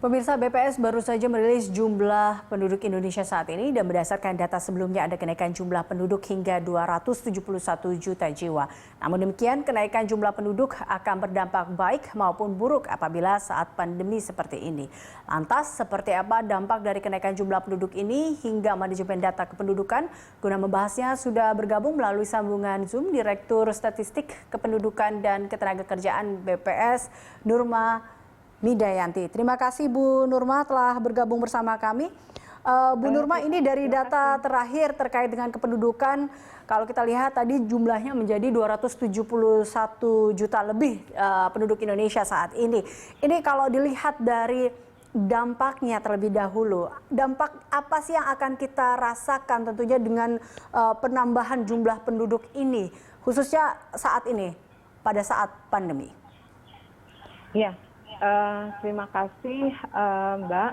Pemirsa, BPS baru saja merilis jumlah penduduk Indonesia saat ini dan berdasarkan data sebelumnya ada kenaikan jumlah penduduk hingga 271 juta jiwa. Namun demikian, kenaikan jumlah penduduk akan berdampak baik maupun buruk apabila saat pandemi seperti ini. Lantas, seperti apa dampak dari kenaikan jumlah penduduk ini hingga manajemen data kependudukan? Guna membahasnya sudah bergabung melalui sambungan Zoom Direktur Statistik Kependudukan dan Ketenagakerjaan BPS, Nurma Midayanti. Terima kasih Bu Nurma telah bergabung bersama kami. Bu Nurma, ini dari data terakhir terkait dengan kependudukan, kalau kita lihat tadi jumlahnya menjadi 271 juta lebih penduduk Indonesia saat ini. Ini kalau dilihat dari dampaknya terlebih dahulu, dampak apa sih yang akan kita rasakan tentunya dengan penambahan jumlah penduduk ini, khususnya saat ini, pada saat pandemi? Ya. Terima kasih Mbak.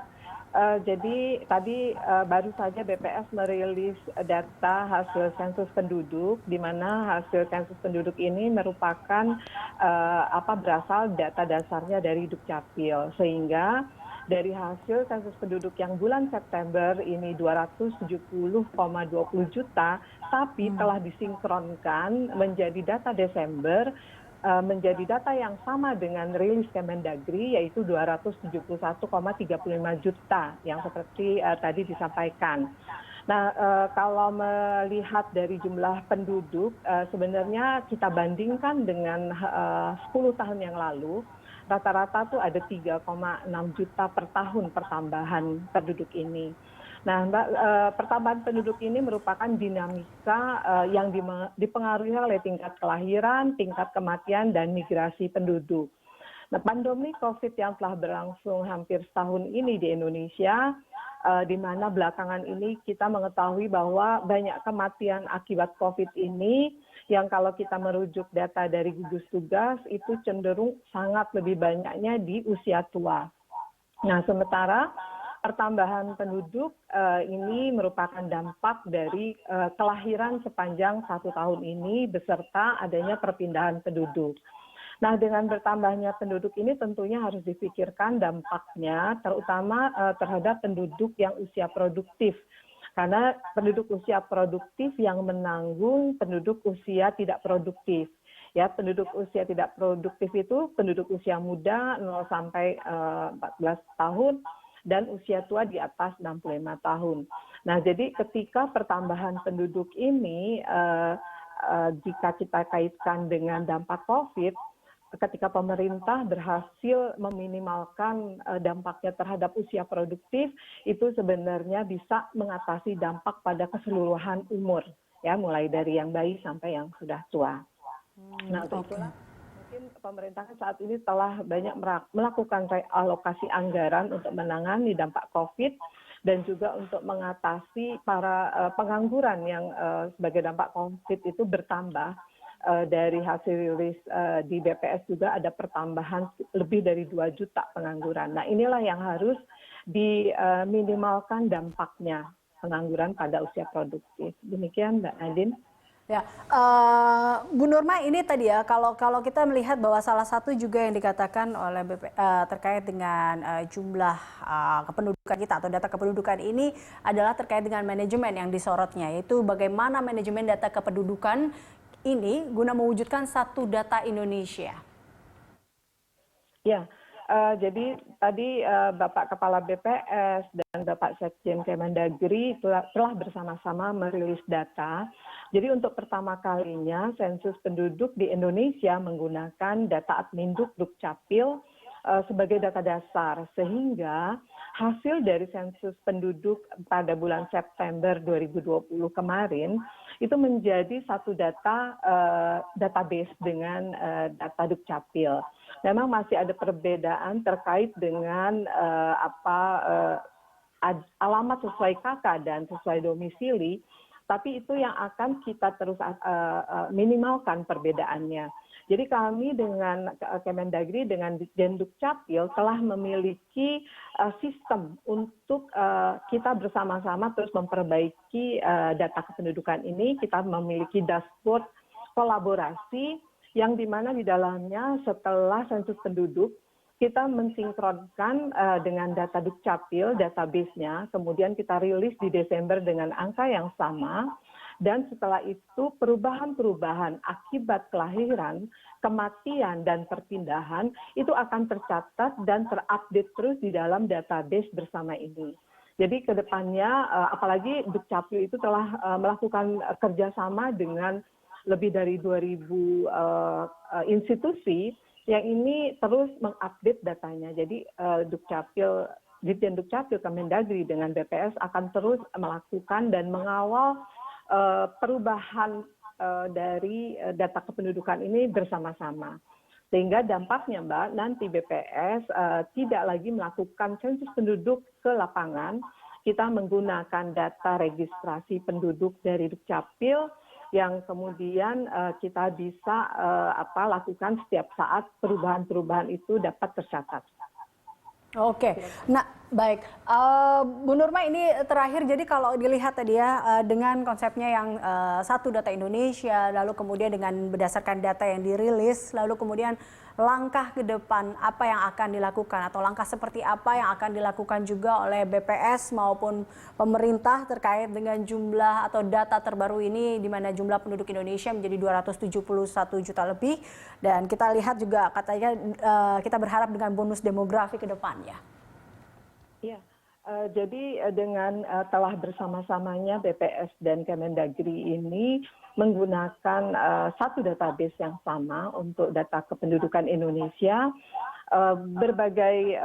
Jadi tadi baru saja BPS merilis data hasil sensus penduduk, di mana hasil sensus penduduk ini merupakan berasal data dasarnya dari Dukcapil, sehingga dari hasil sensus penduduk yang bulan September ini 270,20 juta, tapi telah disinkronkan menjadi data Desember menjadi data yang sama dengan rilis Kemendagri, yaitu 271,35 juta yang seperti tadi disampaikan. Nah, kalau melihat dari jumlah penduduk, sebenarnya kita bandingkan dengan 10 tahun yang lalu, rata-rata tuh ada 3,6 juta per tahun pertambahan penduduk ini. Nah, Mbak, pertambahan penduduk ini merupakan dinamika yang dipengaruhi oleh tingkat kelahiran, tingkat kematian, dan migrasi penduduk. Nah, pandemi COVID yang telah berlangsung hampir setahun ini di Indonesia, di mana belakangan ini kita mengetahui bahwa banyak kematian akibat COVID ini yang kalau kita merujuk data dari gugus tugas itu cenderung sangat lebih banyaknya di usia tua. Nah, sementara pertambahan penduduk ini merupakan dampak dari kelahiran sepanjang 1 tahun ini beserta adanya perpindahan penduduk. Nah, dengan bertambahnya penduduk ini tentunya harus dipikirkan dampaknya terutama terhadap penduduk yang usia produktif. Karena penduduk usia produktif yang menanggung penduduk usia tidak produktif. Ya, penduduk usia tidak produktif itu penduduk usia muda 0 sampai 14 tahun dan usia tua di atas 65 tahun. Nah, jadi ketika pertambahan penduduk ini, jika kita kaitkan dengan dampak COVID, ketika pemerintah berhasil meminimalkan dampaknya terhadap usia produktif, itu sebenarnya bisa mengatasi dampak pada keseluruhan umur, ya, mulai dari yang bayi sampai yang sudah tua. Nah, untuk itulah mungkin pemerintah saat ini telah banyak melakukan realokasi anggaran untuk menangani dampak COVID dan juga untuk mengatasi para pengangguran yang sebagai dampak COVID itu bertambah. Dari hasil rilis di BPS juga ada pertambahan lebih dari 2 juta pengangguran. Nah, inilah yang harus diminimalkan dampaknya pengangguran pada usia produktif. Demikian Mbak Nadine. Ya, Bu Nurma, ini tadi ya, kalau kita melihat bahwa salah satu juga yang dikatakan oleh terkait dengan jumlah kependudukan kita atau data kependudukan ini adalah terkait dengan manajemen yang disorotnya, yaitu bagaimana manajemen data kependudukan ini guna mewujudkan satu data Indonesia. Ya, jadi tadi Bapak Kepala BPS dan Bapak Sekjen Kemendagri telah bersama-sama merilis data. Jadi untuk pertama kalinya sensus penduduk di Indonesia menggunakan data Adminduk Dukcapil sebagai data dasar, sehingga hasil dari sensus penduduk pada bulan September 2020 kemarin itu menjadi satu database dengan data Dukcapil. Memang masih ada perbedaan terkait dengan alamat sesuai KK dan sesuai domisili, tapi itu yang akan kita terus minimalkan perbedaannya. Jadi kami dengan Kemendagri, dengan Ditjen Dukcapil telah memiliki sistem untuk kita bersama-sama terus memperbaiki data kependudukan ini. Kita memiliki dashboard kolaborasi yang dimana di dalamnya setelah sensus penduduk kita mensinkronkan dengan data Dukcapil, database-nya, kemudian kita rilis di Desember dengan angka yang sama, dan setelah itu perubahan-perubahan akibat kelahiran, kematian, dan perpindahan itu akan tercatat dan terupdate terus di dalam database bersama ini. Jadi ke depannya, apalagi Dukcapil itu telah melakukan kerjasama dengan lebih dari 2.000 institusi yang ini terus mengupdate datanya. Jadi Dukcapil, Ditjen Dukcapil Kemendagri dengan BPS akan terus melakukan dan mengawal perubahan dari data kependudukan ini bersama-sama. Sehingga dampaknya Mbak, nanti BPS tidak lagi melakukan sensus penduduk ke lapangan, kita menggunakan data registrasi penduduk dari Dukcapil yang kemudian kita bisa lakukan setiap saat perubahan-perubahan itu dapat tercatat. Oke, nah baik, Bu Nurma ini terakhir, jadi kalau dilihat tadi ya dengan konsepnya yang satu data Indonesia, lalu kemudian dengan berdasarkan data yang dirilis, lalu kemudian langkah ke depan apa yang akan dilakukan atau langkah seperti apa yang akan dilakukan juga oleh BPS maupun pemerintah terkait dengan jumlah atau data terbaru ini di mana jumlah penduduk Indonesia menjadi 271 juta lebih dan kita lihat juga katanya kita berharap dengan bonus demografi ke depannya. Iya, jadi dengan telah bersama-samanya BPS dan Kemendagri ini menggunakan satu database yang sama untuk data kependudukan Indonesia, berbagai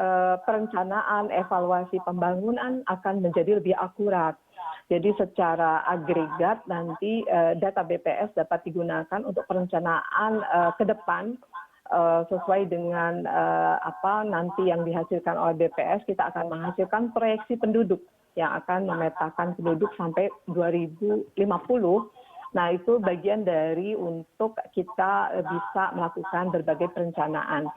perencanaan, evaluasi pembangunan akan menjadi lebih akurat. Jadi secara agregat nanti data BPS dapat digunakan untuk perencanaan ke depan sesuai dengan nanti yang dihasilkan oleh BPS, kita akan menghasilkan proyeksi penduduk yang akan memetakan penduduk sampai 2050. Nah, itu bagian dari untuk kita bisa melakukan berbagai perencanaan.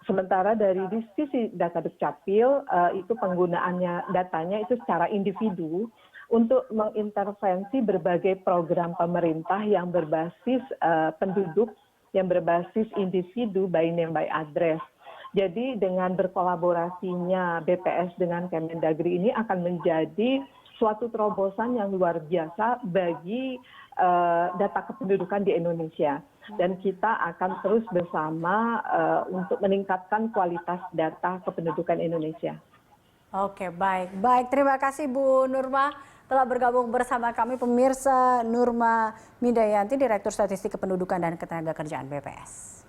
Sementara dari sisi data Dukcapil, itu penggunaannya datanya itu secara individu untuk mengintervensi berbagai program pemerintah yang berbasis penduduk, yang berbasis individu by name by address. Jadi dengan berkolaborasinya BPS dengan Kemendagri ini akan menjadi suatu terobosan yang luar biasa bagi data kependudukan di Indonesia. Dan kita akan terus bersama untuk meningkatkan kualitas data kependudukan Indonesia. Oke, baik. Baik, terima kasih Bu Nurma telah bergabung bersama kami. Pemirsa, Nurma Midayanti, Direktur Statistik Kependudukan dan Ketenagakerjaan BPS.